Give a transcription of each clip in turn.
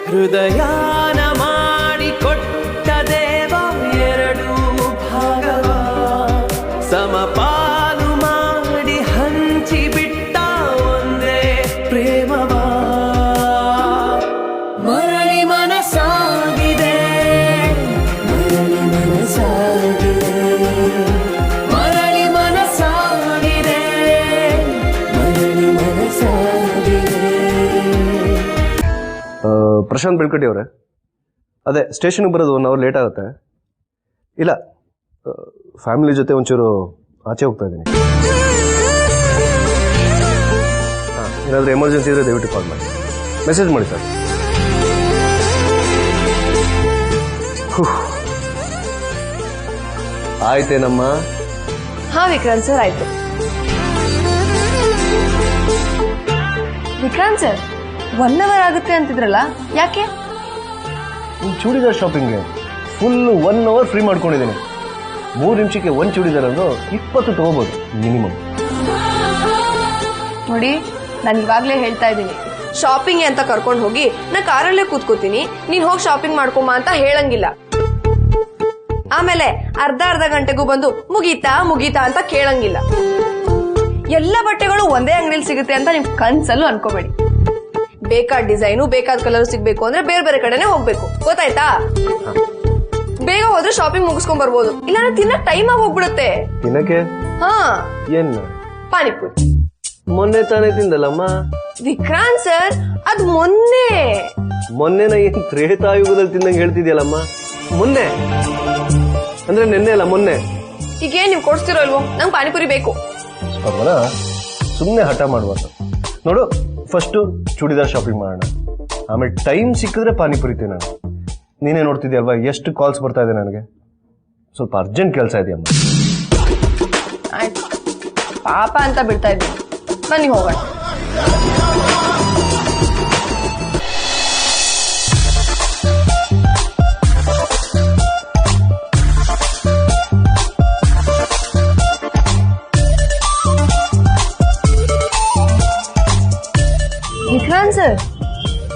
ಹೃದಯಾನ ಮಾಡಿಕೊಟ್ಟ ದೇವ ಎರಡು ಭಾಗವ ಸಮಪಾಲು ಮಾಡಿ ಹಂಚಿಬಿಟ್ಟ ಒಂದೇ ಪ್ರೇಮವ ಮರಳಿ ಮನಸಾಗಿದೆ ಮರಳಿ ಮನಸಾಗಿದೆ ಮರಳಿ ಮನಸಾಗಿದೆ ಮರಳಿ ಮನಸಾಗಿದೆ. ಪ್ರಶಾಂತ್ ಬೆಳ್ಕಟ್ಟಿ ಅವರೇ, ಅದೇ ಸ್ಟೇಷನ್ಗೆ ಬರೋದು 1 ಅವರ್ ಲೇಟ್ ಆಗುತ್ತೆ. ಇಲ್ಲ, ಫ್ಯಾಮಿಲಿ ಜೊತೆ ಒಂಚೂರು ಆಚೆ ಹೋಗ್ತಾ ಇದ್ದೀನಿ. ಏನಾದರೂ ಎಮರ್ಜೆನ್ಸಿ ಇದ್ರೆ ದಯವಿಟ್ಟು ಕಾಲ್ ಮಾಡಿ, ಮೆಸೇಜ್ ಮಾಡಿ ಸರ್. ಆಯ್ತೇನಮ್ಮ? ಹಾ ವಿಕ್ರಾಂತ್ ಸರ್, ಆಯ್ತು. ವಿಕ್ರಾಂತ್ ಸರ್, 1 ಅವರ್ ಆಗುತ್ತೆ ಅಂತಿದ್ರಲ್ಲ, ಯಾಕೆ? ಚೂಡಿದಾರ್ ಶಾಪಿಂಗ್ಗೆ ಫುಲ್ 1 ಅವರ್ ಫ್ರೀ ಮಾಡ್ಕೊಂಡಿದ್ದೀನಿ. 3 ನಿಮಿಷಕ್ಕೆ 1 ಚೂಡಿದಾರ್ ಅಂದ್ರೆ 20 ತಗೋಬಹುದು ಮಿನಿಮಮ್. ನೋಡಿ, ನಾನು ಇವಾಗಲೇ ಹೇಳ್ತಾ ಇದ್ದೀನಿ, ಶಾಪಿಂಗ್ ಅಂತ ಕರ್ಕೊಂಡು ಹೋಗಿ ನಾ ಕಾರಲ್ಲೇ ಕೂತ್ಕೋತೀನಿ, ನೀನ್ ಹೋಗಿ ಶಾಪಿಂಗ್ ಮಾಡ್ಕೊಂಬ ಅಂತ ಹೇಳಂಗಿಲ್ಲ. ಆಮೇಲೆ ಅರ್ಧ ಗಂಟೆಗೂ ಬಂದು ಮುಗೀತಾ ಮುಗೀತಾ ಅಂತ ಕೇಳಂಗಿಲ್ಲ. ಎಲ್ಲ ಬಟ್ಟೆಗಳು ಒಂದೇ ಅಂಗಡಿಲಿ ಸಿಗುತ್ತೆ ಅಂತ ನಿಮ್ ಕನ್ಸಲ್ಲೂ ಅನ್ಕೋಬೇಡಿ. ಬೇಕಾದ ಡಿಸೈನು ಬೇಕಾದ ಕಲರ್ ಸಿಗ್ಬೇಕು ಅಂದ್ರೆ ಬೇರೆ ಬೇರೆ ಕಡೆನೆ ಹೋಗ್ಬೇಕು, ಗೊತ್ತಾಯ್ತಾ? ಬೇಗ ಹೋದ್ರೆ ಶಾಪಿಂಗ್ ಮುಗಿಸ್ಕೊಂಡ್ ಬರ್ಬೋದು, ಇಲ್ಲಾಂದ್ರೆ ತಿನ್ನಕ್ ಟೈಮ್ ಆಗಿ ಹೋಗ್ಬಿಡುತ್ತೆ. ತಿನ್ನಕ್ಕೆ? ಹಾ, ಏನ್? ಪಾನಿಪುರಿ. ಮೊನ್ನೆ ತಾನೇ ತಿಂದಲ್ಲಮ್ಮ. ವಿಕ್ರಾಂತ್ ಸರ್, ಅದ್ ಮೊನ್ನೆನ ಏನ್ ತ್ರೇತಾಯುಗದಲ್ಲಿ ತಿಂದಂಗೆ ಹೇಳ್ತಿದ್ಯಲ್ಲಮ್ಮ? ಮೊನ್ನೆ ಅಂದ್ರೆ ನೆನ್ನೆ ಅಲ್ಲ, ಮೊನ್ನೆ. ಈಗೇನ್ ನೀವ್ ಕೊಡ್ಸ್ತಿರೋ ಇಲ್ವೋ, ನಂಗೆ ಪಾನಿಪುರಿ ಬೇಕು. ಸುಮ್ನೆ ಹಠ ಮಾಡ್ಬಾರ್ದು. ನೋಡು, ಫಸ್ಟು ಚೂಡಿದಾರ್ ಶಾಪಿಂಗ್ ಮಾಡೋಣ, ಆಮೇಲೆ ಟೈಮ್ ಸಿಕ್ಕಿದ್ರೆ ಪಾನಿಪುರಿ ತಿನ್ನೋಣ. ನೀನೇ ನೋಡ್ತಿದ್ಯಲ್ವಾ ಎಷ್ಟು ಕಾಲ್ಸ್ ಬರ್ತಾ ಇದೆ ನನಗೆ. ಸ್ವಲ್ಪ ಅರ್ಜೆಂಟ್ ಕೆಲಸ ಇದೆಯಮ್ಮ. ಆಯ್ತು, ಪಾಪ ಅಂತ ಬಿಡ್ತಾ ಇದ್ದೀನಿ, ಬನ್ನಿ ಹೋಗೋಣ. ವಿಕ್ರಾಂತ್ ಸರ್,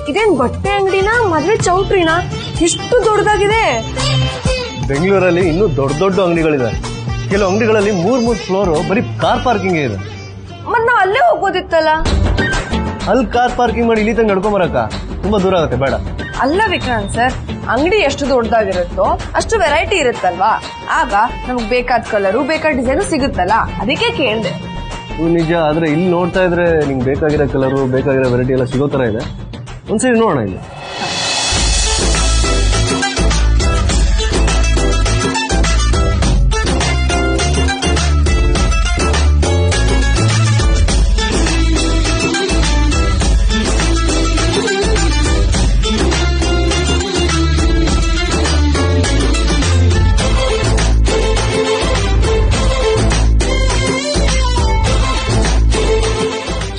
ಇದೇನ್ ಬಟ್ಟೆ ಅಂಗಡಿನಾ ಮದ್ವೆ ಚೌಟ್ರಿನಾ? ಎಷ್ಟು ದೊಡ್ಡದಾಗಿದೆ. ಬೆಂಗಳೂರಲ್ಲಿ ಇನ್ನೂ ದೊಡ್ಡ ದೊಡ್ಡ ಅಂಗಡಿಗಳಿದೆ. ಕೆಲವು ಅಂಗಡಿಗಳಲ್ಲಿ 3 ಫ್ಲೋರ್ ಬರೀ ಕಾರ್ ಪಾರ್ಕಿಂಗ್ ಇದೆ. ಮತ್ ನಾವ್ ಅಲ್ಲೇ ಹೋಗ್ಬೋದಿತ್ತಲ್ಲ. ಅಲ್ಲಿ ಕಾರ್ ಪಾರ್ಕಿಂಗ್ ಮಾಡಿ ಇಲ್ಲಿ ತಂಗ ನಡ್ಕೊಂಬರಕ್ಕ ತುಂಬಾ ದೂರ ಆಗುತ್ತೆ, ಬೇಡ. ಅಲ್ಲ ವಿಕ್ರಾಂತ್ ಸರ್, ಅಂಗಡಿ ಎಷ್ಟು ದೊಡ್ಡದಾಗಿರುತ್ತೋ ಅಷ್ಟು ವೆರೈಟಿ ಇರುತ್ತಲ್ವಾ, ಆಗ ನಮಗ್ ಬೇಕಾದ ಕಲರು ಬೇಕಾದ ಡಿಸೈನು ಸಿಗುತ್ತಲ್ಲ, ಅದಕ್ಕೆ ಕೇಳಿದೆ. ನಿಜ, ಆದ್ರೆ ಇಲ್ಲಿ ನೋಡ್ತಾ ಇದ್ರೆ ನಿಂಗೆ ಬೇಕಾಗಿರೋ ಕಲರು ಬೇಕಾಗಿರೋ ವೆರೈಟಿ ಎಲ್ಲ ಸಿಗೋ ತರ ಇದೆ. ಒಂದ್ಸರಿ ನೋಡೋಣ ಇಲ್ಲಿ.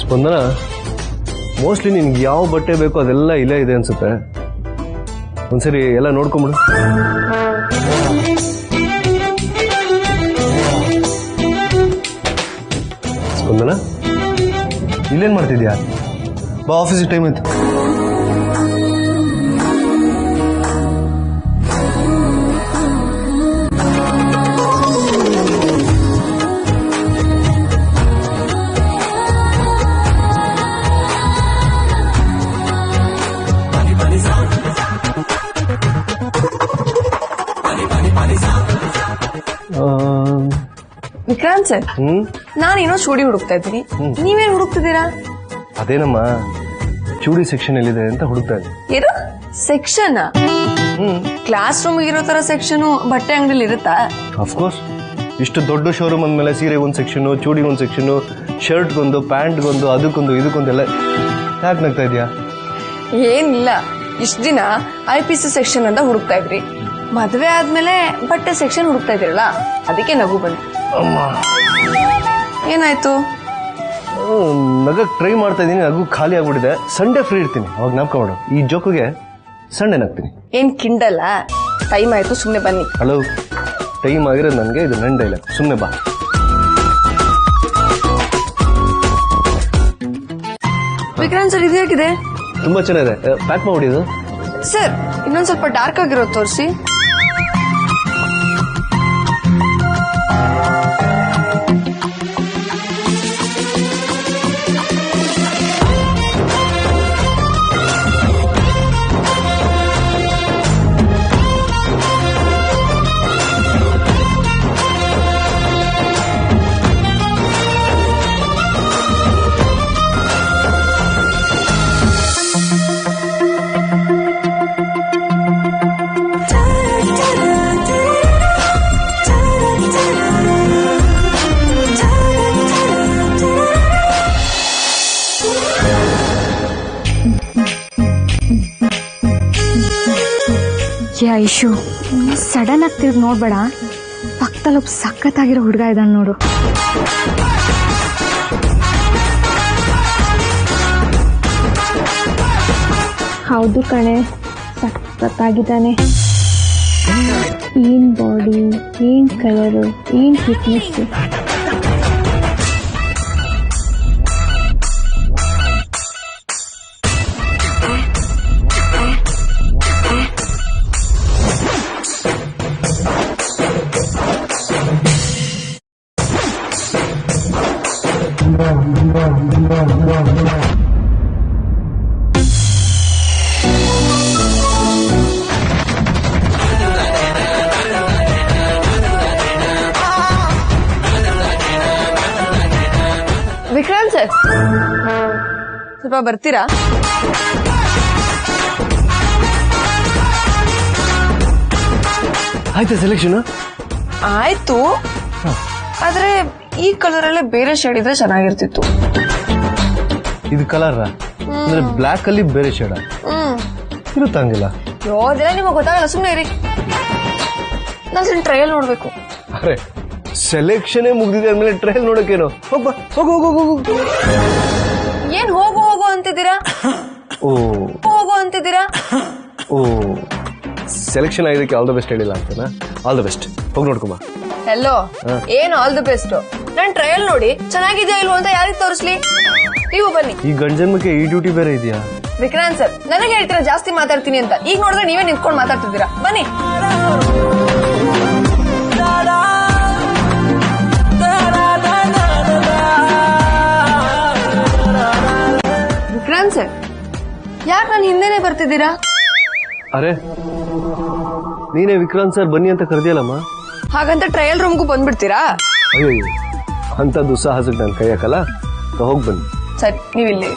ಸ್ಪಂದನ, ಮೋಸ್ಟ್ಲಿ ನಿನ್ಗೆ ಯಾವ ಬಟ್ಟೆ ಬೇಕೋ ಅದೆಲ್ಲ ಇಲ್ಲೇ ಇದೆ ಅನ್ಸುತ್ತೆ. ಒಂದ್ಸರಿ ಎಲ್ಲ ನೋಡ್ಕೊಂಬಿಡು. ಸ್ಪಂದನ, ಇಲ್ಲೇನ್ ಮಾಡ್ತಿದ್ಯಾ? ಬಾ, ಆಫೀಸಿಗೆ ಟೈಮ್ ಆಯ್ತು. ವಿಕ್ರಾಂತ್ ಸರ್, ನಾನೇನೋ ಚೂಡಿ ಹುಡುಕ್ತಾ ಇದ್ದೀನಿ, ನೀವೇನ್ ಹುಡುಕ್ತಿದ್ದೀರಾ? ಅದೇನಮ್ಮ, ಚೂಡಿ ಸೆಕ್ಷನ್ ಎಲ್ಲಿದೆ ಅಂತ ಹುಡುಕ್ತಾ ಇದ್ದೆ. ಏನು ಸೆಕ್ಷನ್? ಕ್ಲಾಸ್ ರೂಮ್ ಇರೋ ತರ ಸೆಕ್ಷನ್ ಬಟ್ಟೆ ಅಂಗಡಿಲಿ ಇರುತ್ತಾ? ಅಫ್ಕೋರ್ಸ್, ಇಷ್ಟು ದೊಡ್ಡ ಶೋರೂಮ್ ಅಂದ್ಮೇಲೆ ಸೀರೆಗೆ ಒಂದು ಸೆಕ್ಷನ್, ಚೂಡಿಗೆ ಒಂದು ಸೆಕ್ಷನ್, ಶರ್ಟ್ಗೊಂದು, ಪ್ಯಾಂಟ್ಗೊಂದು, ಅದಕ್ಕೊಂದು ಇದಕ್ಕೊಂದೆಲ್ಲ. ಯಾಕೆ ನಗ್ತಾ ಇದೆಯಾ? ಏನಿಲ್ಲ, ಇಷ್ಟ ದಿನ IPC ಸೆಕ್ಷನ್ ಅಂತ ಹುಡುಕ್ತಾ ಇದ್ರಿ, ಮದ್ವೆ ಆದ್ಮೇಲೆ ಬಟ್ಟೆ ಸೆಕ್ಷನ್ ಹುಡುಕ್ತಾ ಇದ್ರಲ್ಲ, ಅದಕ್ಕೆ ನಗು ಬಂತು. ಏನಾಯ್ತು? ನಗಕ್ಕೆ ಟ್ರೈ ಮಾಡ್ತಾ ಇದ್ದೀನಿ, ನಗು ಖಾಲಿ ಆಗ್ಬಿಟ್ಟಿದೆ. ಸಂಡೇ ಫ್ರೀ ಇರ್ತೀನಿ, ಅವಾಗ ನಾಪ್ಕ ಮಾಡು. ಈ ಜೋಕಿಗೆ ಸಂಡೇ ನಗ್ತೀನಿ. ಏನ್ ಕಿಂಡಲ್ಲ? ಟೈಮ್ ಆಯ್ತು, ಸುಮ್ನೆ ಬನ್ನಿ. ಹಲೋ, ಟೈಮ್ ಆಗಿರೋದು ನನಗೆ, ಇದು ನನ್ನ ಡೈಲಾಗ್, ಸುಮ್ಮನೆ ಬಾ. ವಿಕ್ರಾಂತ್ ಸರ್, ಇದು ಹೇಗಿದೆ? ತುಂಬಾ ಚೆನ್ನಾಗಿದೆ, ಪ್ಯಾಕ್ ಮಾಡಿದ್ದು. ಸರ್ ಇನ್ನೊಂದ್ ಸ್ವಲ್ಪ ಡಾರ್ಕ್ ಆಗಿರೋದು ತೋರಿಸಿ. ಐಶು ಸಡನ್ ಆಗಿ ತಿರುಗಿ ನೋಡ್ಬೇಡ, ಪಕ್ಕದಲ್ಲಿ ಒಬ್ಬ ಸಖತ್ತಾಗಿರೋ ಹುಡುಗ ಇದ್ದಾನೆ ನೋಡು. ಹೌದು ಕಣೆ, ಸಖತ್ತಾಗಿದ್ದಾನೆ. ಏನ್ ಬಾಡಿ, ಏನ್ ಕಲರು, ಏನ್ ಫಿಟ್ನೆಸ್. ವಿಕ್ರಾಂತ್ ಸರ್ ಸ್ವಲ್ಪ ಬರ್ತೀರಾ? ಆಯ್ತಾ ಸೆಲೆಕ್ಷನ್? ಆಯ್ತು, ಆದ್ರೆ ಈ ಕಲರ್ ಅಲ್ಲೇ ಬೇರೆ ಶೇಡ್ ಇದ್ರೆ ಚೆನ್ನಾಗಿರ್ತಿತ್ತು. ಇದು ಕಲರ್ ಅಂದ್ರೆ ಬ್ಲಾಕ್ ಅಲ್ಲಿ ಬೇರೆ ಶೇಡ ಇರುತ್ತಂಗಿಲ್ಲ. ಯೋದೆಲ್ಲ ನಿಮಗೆ ಗೊತ್ತಾಗಲ್ಲ, ಸುಮ್ಮನೆ ಇರಿ. ನಾನು ಟ್ರಯಲ್ ನೋಡ್ಬೇಕು. ಅರೆ ಸೆಲೆಕ್ಷನ್ ಮುಗ್ದಿದೆ ಅಂದ್ಮೇಲೆ ಟ್ರಯಲ್ ನೋಡಕ್ಕೇನು? ಹೋಗ ಹೋಗು ಹೋಗು ಹೋಗು. ಏನ್ ಹೋಗು ಹೋಗು ಅಂತಿದ್ದೀರಾ? ಓ ಹೋಗು ಅಂತಿದ್ದೀರಾ? ಓ ಸೆಲೆಕ್ಷನ್ ಆಗಿದ್ದಕ್ಕೆ ಆಲ್ ದ ಬೆಸ್ಟ್ ಹೇಳಿಲ್ಲ ಅಂತನಾ? ಆಲ್ ದ ಬೆಸ್ಟ್, ಹೋಗಿ ನೋಡ್ಕೊಂಬ. ಹೆಲೋ, ಏನ್ all the best? Non trial ನೋಡಿ ಚೆನ್ನಾಗಿದೆಯಾ ಇಲ್ವೋ ಅಂತ ಯಾರಿಗೆ ತೋರಿಸ್ಲಿ? ನೀವು ಬನ್ನಿ. ಈ ಗಂಡಜನ್ಮಕ್ಕೆ ಈ ಡ್ಯೂಟಿ ಬೇರೆ ಇದೆಯಾ? ವಿಕ್ರಾಂತ್ ಸರ್ ನನಗೆ ಹೇಳ್ತೀರಾ ಜಾಸ್ತಿ ಮಾತಾಡ್ತೀನಿ ಅಂತ, ಈಗ ನೋಡಿದ್ರೆ ನೀವೇ ನಿಂತ್ಕೊಂಡು ಮಾತಾಡ್ತಿದ್ದೀರಾ. ಬನ್ನಿ. ವಿಕ್ರಾಂತ್ ಸರ್ ಯಾಕೆ ನಾನು ಹಿಂದೆನೆ ಬರ್ತಿದ್ದೀರಾ? ಅರೆ ನೀನೇ ವಿಕ್ರಾಂತ್ ಸರ್ ಬನ್ನಿ ಅಂತ ಕರೆದಿಯಲ್ಲಮ್ಮ. ಹಾಗಂತ ಟ್ರಯಲ್ ರೂಮ್ಗೂ ಬಂದ್ಬಿಡ್ತೀರಾ? ಅಯ್ಯೋ ಅಂತ ದುಸ್ಸಾಹಸಕ್ಕೆ ನಾನು ಕೈ ಹಾಕಲ್ಲ. ಹೋಗಿ ಬನ್ನಿ. ಸರಿ, ನೀವಿಲ್ಲಿ.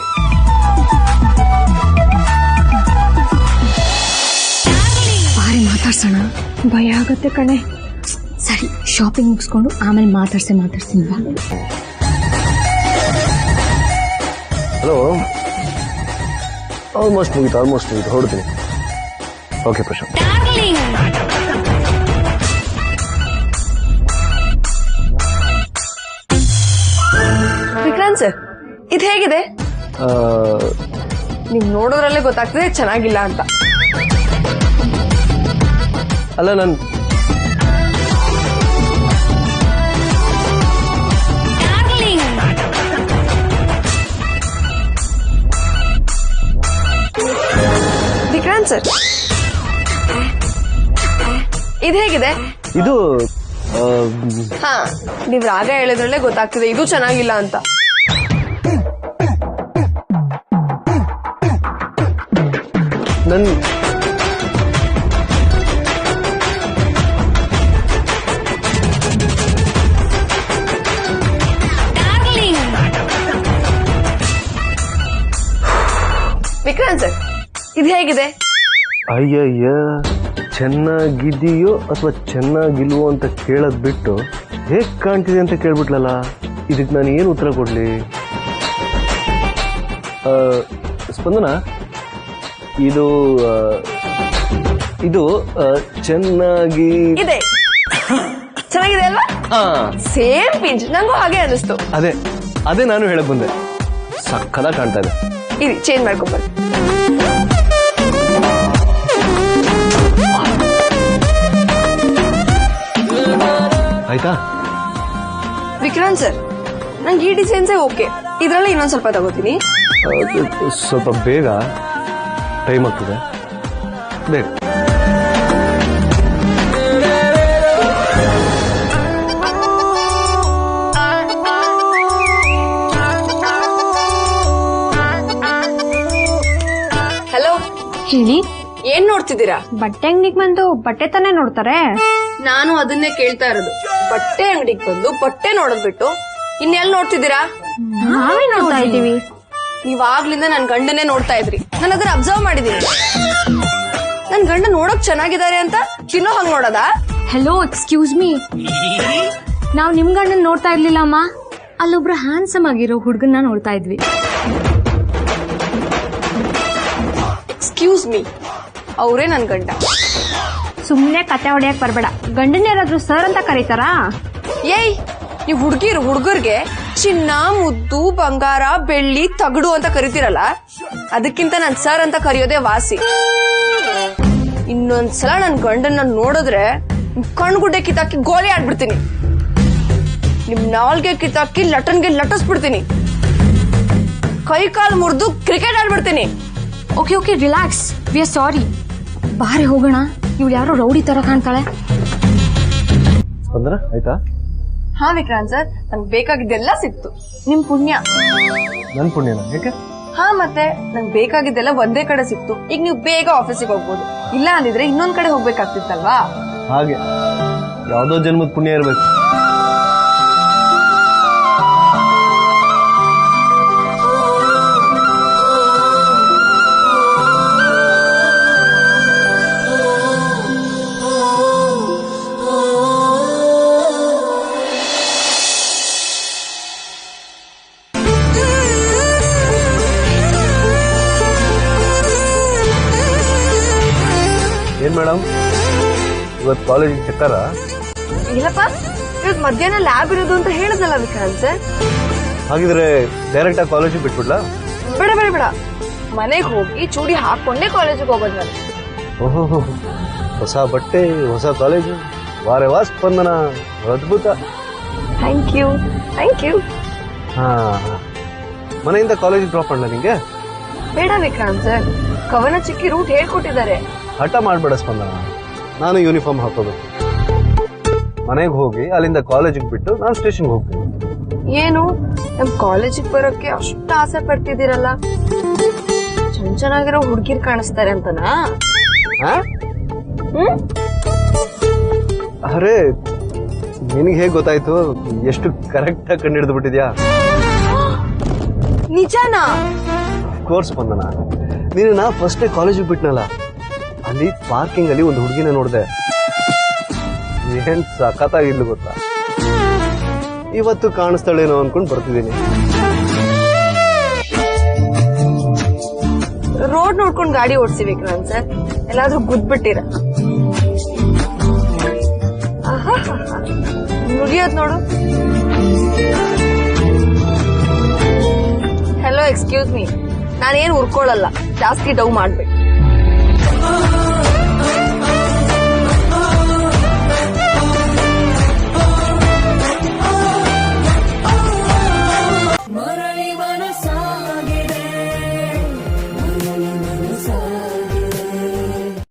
ಬಾರಿ ಮಾತಾಡ್ಸೋಣ, ಭಯ ಆಗತ್ತೆ ಕಣೆ. ಸರಿ, ಶಾಪಿಂಗ್ ಮುಗಿಸ್ಕೊಂಡು ಆಮೇಲೆ ಮಾತಾಡ್ತೀನಿ ಬಾ. ಹಲೋ, ಆಲ್ಮೋಸ್ಟ್ ಮುಗೀತು ಹೊರಡ್ತೀನಿ. ಓಕೆ ಪ್ರಶಾಂತ್. ವಿಕ್ರಾಂತ್ ಸರ್ ಇದು ಹೇಗಿದೆ? ನೀವ್ ನೋಡೋದ್ರಲ್ಲೇ ಗೊತ್ತಾಗ್ತದೆ ಚೆನ್ನಾಗಿಲ್ಲ ಅಂತ. ಅಲ್ಲ ನಾನು ವಿಕ್ರಾಂತ್ ಸರ್ ಇದು ಹೇಗಿದೆ? ಇದು ಹಾ, ನೀವ್ ರಾಗ ಹೇಳಿದ್ರಲ್ಲೇ ಗೊತ್ತಾಗ್ತಿದೆ ಇದು ಚೆನ್ನಾಗಿಲ್ಲ ಅಂತ. ನನ್ ವಿಕ್ರಾಂತ್ ಸರ್ ಇದು ಹೇಗಿದೆ? ಅಯ್ಯಯ್ಯ, ಚೆನ್ನಾಗಿದೆಯೋ ಅಥವಾ ಚೆನ್ನಾಗಿಲ್ವೋ ಅಂತ ಕೇಳೋದ್ ಬಿಟ್ಟು ಹೇಗ್ ಕಾಣ್ತಿದೆ ಅಂತ ಕೇಳ್ಬಿಟ್ಲಲ್ಲ. ಇದಕ್ಕೆ ನಾನು ಏನು ಉತ್ತರ ಕೊಡ್ಲಿ? ಸ್ಪಂದನ, ಇದು ಇದು ಚೆನ್ನಾಗಿ ಇದೆ. ಚೆನ್ನಾಗಿದೆ ಅಲ್ವಾ? ಸೇಮ್ ಪಿಂಚ್, ನಂಗೂ ಹಾಗೆ ಅನಿಸ್ತು. ಅದೇ ನಾನು ಹೇಳಕ್ ಬಂದೆ. ಸಕ್ಕದ ಕಾಣ್ತಾ ಇದೆ. ಇರಿ, ಚೇಂಜ್ ಮಾಡ್ಕೊಂಡ್ಬರ್ರಿ. ಆಯ್ತಾ? ವಿಕ್ರಾಂತ್ ಸರ್ ನಂಗೆ ಈ ಡಿಸೈನ್ಸೇ ಓಕೆ, ಇದ್ರಲ್ಲಿ ಇನ್ನೊಂದ್ ಸ್ವಲ್ಪ ತಗೋತೀನಿ. ಸ್ವಲ್ಪ ಬೇಗ, ಟೈಮ್ ಆಗ್ತದೆ. ಬೇಗ. ಹಲೋ, ಹೇಳಿ. ಏನ್ ನೋಡ್ತಿದ್ದೀರಾ? ಬಟ್ಟೆ ಅಂಗಡಿಗೆ ಬಂದು ಬಟ್ಟೆ ತಾನೇ ನೋಡ್ತಾರೆ. ನಾನು ಅದನ್ನೇ ಕೇಳ್ತಾ ಇರೋದು. ಬಟ್ಟೆ ಅಂಗಡಿಗೆ ಬಂದು ಬಟ್ಟೆ ನೋಡೋದ್ ಬಿಟ್ಟು ಇನ್ನೆಲ್ ನೋಡ್ತಿದ್ದೀರಾ? ನಾವೇ ನೋಡ್ತಾ ಇದ್ದೀವಿ. ನೀವಾಗ್ಲಿಂದ ನನ್ ಗಂಡನೇ ನೋಡ್ತಾ ಇದ್ರಿ. ನಾನು ಅದನ್ನ ಅಬ್ಸರ್ವ್ ಮಾಡಿದೀನಿ. ನನ್ ಗಂಡ ನೋಡಕ್ ಚೆನ್ನಾಗಿದ್ದಾರೆ ಅಂತ ತಿನ್ನೋ ಹಂಗ್ ನೋಡೋದಾ? Hello, excuse me. ನಾವ್ ನಿಮ್ ಗಂಡನ್ ನೋಡ್ತಾ ಇರ್ಲಿಲ್ಲ ಅಮ್ಮ. ಅಲ್ಲೊಬ್ರು ಹ್ಯಾಂಡ್ಸಮ್ ಆಗಿರೋ ಹುಡ್ಗನ್ನ ನೋಡ್ತಾ ಇದ್ವಿ. ಎಕ್ಸ್ಕ್ಯೂಸ್ ಮೀ, ಅವರೇ ನನ್ ಗಂಡ. ಸುಮ್ನೆ ಕತೆ ಹೊಡೆಯಕ್ ಬರ್ಬೇಡ. ಗಂಡನ್ ಯಾರಾದ್ರೂ ಸರ್ ಅಂತ ಕರೀತಾರಾ? ಏಯ್, ನೀವ್ ಹುಡುಗರ್ಗೆ ಚಿನ್ನ, ಮುದ್ದು, ಬಂಗಾರ, ಬೆಳ್ಳಿ, ತಗಡು ಅಂತ ಕರಿತೀರಲ್ಲ, ಅದಕ್ಕಿಂತ ನನ್ ಸರ್ ಅಂತ ಕರೆಯೋದೇ ವಾಸಿ. ಇನ್ನೊಂದ್ಸಲ ನನ್ ಗಂಡನ್ನ ನೋಡಿದ್ರೆ ಕಣ್ಗುಡ್ಡೆ ಕಿತ್ತಾಕಿ ಗೋಲಿ ಆಡ್ಬಿಡ್ತೀನಿ. ನಿಮ್ ನಾಲ್ಗೆ ಕಿತ್ತಾಕಿ ಲಟನ್ಗೆ ಲಟಿಸ್ಬಿಡ್ತೀನಿ. ಕೈ ಕಾಲು ಮುರಿದು ಕ್ರಿಕೆಟ್ ಆಡ್ಬಿಡ್ತೀನಿ. Okay okay, relax. We are sorry. ಬಾರೆ ಹೋಗೋಣ. ಇವಳು ಯಾರೋ ರೌಡಿ ತರ ಕಾಣ್ತಾಳೆ. ಸ್ಪಂದನ ಆಯ್ತಾ? ಹಾ ವಿಕ್ರಾಂತ್ ಸರ್, ನಂಗೆ ಬೇಕಾಗಿದ್ದೆಲ್ಲ ಸಿಕ್ತು. ನಿಮ್ ಪುಣ್ಯ. ನನ್ ಪುಣ್ಯನ? ಯಾಕೆ? ಹಾ ಮತ್ತೆ, ನಂಗೆ ಬೇಕಾಗಿದ್ದೆಲ್ಲ ಒಂದೇ ಕಡೆ ಸಿಕ್ತು. ಈಗ ನೀವು ಬೇಗ ಆಫೀಸಿಗೆ ಹೋಗ್ಬೋದು. ಇಲ್ಲ ಅಂದಿದ್ರೆ ಇನ್ನೊಂದ್ ಕಡೆ ಹೋಗ್ಬೇಕಾಗ್ತಿತ್ತಲ್ವಾ? ಹಾಗೆ ಯಾವ್ದೋ ಜನ್ಮದ ಪುಣ್ಯ ಇರ್ಬೇಕು. ಏನ್ ಮೇಡಮ್, ಇವತ್ತು ಕಾಲೇಜಿಗೆ ಸಿಕ್ತಾರ? ಇಲ್ಲಪ್ಪ, ಇವತ್ತು ಮಧ್ಯಾಹ್ನ ಲ್ಯಾಬ್ ಇರೋದು ಅಂತ ಹೇಳಿದ್ನಲ್ಲ ವಿಕ್ರಾಂತ್ ಸರ್. ಹಾಗಿದ್ರೆ ಡೈರೆಕ್ಟ್ ಆಗಿ ಕಾಲೇಜಿಗೆ ಬಿಟ್ಬಿಡ್ಲಾ? ಬೇಡ ಬೇಡ ಬೇಡ, ಮನೆಗೆ ಹೋಗಿ ಚೂಡಿ ಹಾಕೊಂಡೇ ಕಾಲೇಜಿಗೆ ಹೋಗೋದು ನಾನು. ಓಹೋ, ಹೊಸ ಬಟ್ಟೆ, ಹೊಸ ಕಾಲೇಜು, ವಾರೆ ವಾ ಸ್ಪಂದನ, ಅದ್ಭುತ. Thank you thank you. ಹಾ, ಮನೆಯಿಂದ ಕಾಲೇಜಿಗೆ ಡ್ರಾಪ್ ಮಾಡಲ ನಿಂಗೆ? ಬೇಡ ವಿಕ್ರಾಂತ್ ಸರ್, ಕವನ ಚಿಕ್ಕಿ ರೂಟ್ ಹೇಳ್ಕೊಟ್ಟಿದ್ದಾರೆ. ಹಠ ಮಾಡ್ಬೇಡ ಸ್ಪಂದನ, ನಾನು ಯೂನಿಫಾರ್ಮ್ ಹಾಕೋಬೇಕು. ಮನೆಗೆ ಹೋಗಿ ಅಲ್ಲಿಂದ ಕಾಲೇಜಿಗೆ ಬಿಟ್ಟು ನಾನು ಸ್ಟೇಷನ್ಗೆ ಹೋಗ್ತೀನಿ. ಏನು, ನಮ್ ಕಾಲೇಜಿಗೆ ಬರೋಕೆ ಅಷ್ಟು ಆಸೆ ಪಡ್ತಿದ್ದೀರಲ್ಲ? ಚೆನ್ನಾಗಿರೋ ಹುಡುಗಿರ್ ಕಾಣಿಸ್ತಾರೆ ಅಂತನಾ? ಅರೆ, ನಿನಗೆ ಹೇಗೆ ಗೊತ್ತಾಯ್ತು? ಎಷ್ಟು ಕರೆಕ್ಟ್ ಆಗಿ ಕಂಡು ಹಿಡಿದು ಬಿಟ್ಟಿದ್ಯಾ? ನಿಜಾನಾ? ಕೋರ್ಸ್ ಸ್ಪಂದನ, ನೀನು ಫಸ್ಟ್ ಡೇ ಕಾಲೇಜಿಗೆ ಬಿಟ್ನಲ್ಲ, ಅಲ್ಲಿ ಪಾರ್ಕಿಂಗ್ ಅಲ್ಲಿ ಒಂದು ಹುಡುಗಿನ ನೋಡಿದೆ. ಏನ್ ಸಖತ್ತಾಗಿದ್ಲು ಗೊತ್ತಾ? ಇವತ್ತು ಕಾಣಿಸ್ತಾಳೇನೋ ಅನ್ಕೊಂಡು ಬರ್ತಿದ್ದೀನಿ. ರೋಡ್ ನೋಡ್ಕೊಂಡು ಗಾಡಿ ಓಡಿಸಿ ವಿಕ್ರಾಂತ್ ಸರ್, ಎಲ್ಲಾದ್ರೂ ಗುದ್ಬಿಟ್ಟಿರ? ಮುಗಿಯೋದ್ ನೋಡು. ಹೆಲೋ, ಎಕ್ಸ್ಕ್ಯೂಸ್ ಮೀ, ನಾನೇನು ಉರ್ಕೊಳ್ಳಲ್ಲ, ಜಾಸ್ತಿ ಡೌ ಮಾಡ್ಬೇಕು.